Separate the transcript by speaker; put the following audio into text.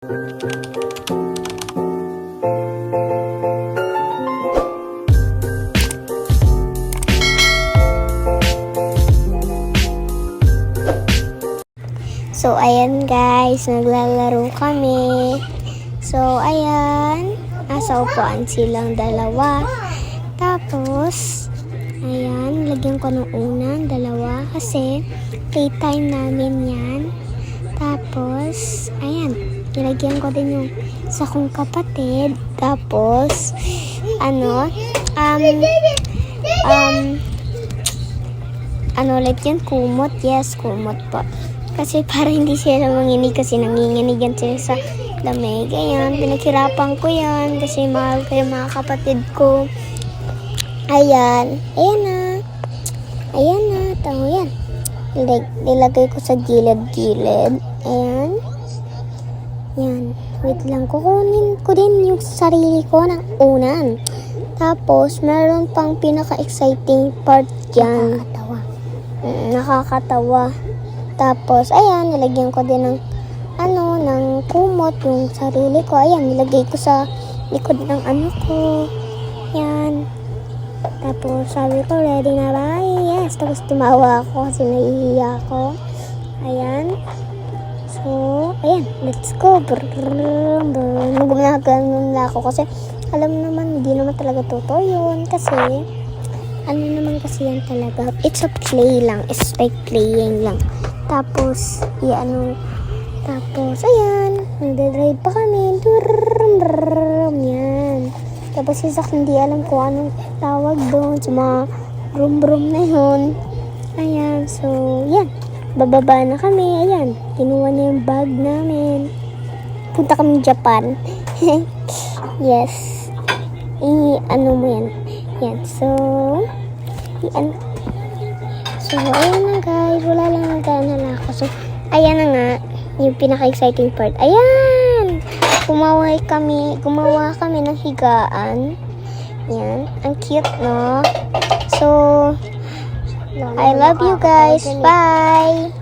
Speaker 1: So, ayan guys, naglalaro kami. So, ayan, nasa upuan silang dalawa. Tapos, ayan, lagyan ko ng unang dalawa kasi playtime namin yan. Tapos, ayan, nilagyan ko din yung sa kong kapatid. Tapos, ulit yan, kumot. Yes, kumot po. Kasi para hindi sila manginig kasi nanginginig yan sila sa lamig. Ayan, pinaghirapan ko yan kasi mahal ko yung mga kapatid ko. Ayan. Ayan na. Ayan na. Tama yan. Nilagay ko sa gilid-gilid. Ayan. Yan. Wait lang. Kukunin ko din yung sarili ko ng unan. Tapos, meron pang pinaka-exciting part dyan. Nakakatawa. Tapos, ayan, nilagyan ko din ng ng kumot yung sarili ko. Ayan, nilagay ko sa likod ng ko. Ayan. Tapos, sabi ko, ready na ba? Yes. Tapos, tumawa ako kasi nahihiya ako. Ayan. So, ayan, let's go. Gumagano'n na ako kasi alam naman, hindi naman talaga totoo yun kasi naman kasi yan talaga. It's a play lang. It's like playing lang. Tapos, tapos, ayan, nagdadrive pa kami. Yan. Tapos, isak hindi alam kung anong tawag doon sa mga brum-brum na yun. Ayan, so, yan. Bababa na kami. Ayan, kinuha niya yung bag namin. Punta kami Japan. Yes. Mo yan. Yan, so, So, ayan na guys. Wala lang nagdaan ako. So, ayan na nga. Yung pinaka-exciting part. Ayan! Gumawa kami ng higaan. Ayan. Ang cute, no? So, I love you guys. Bye!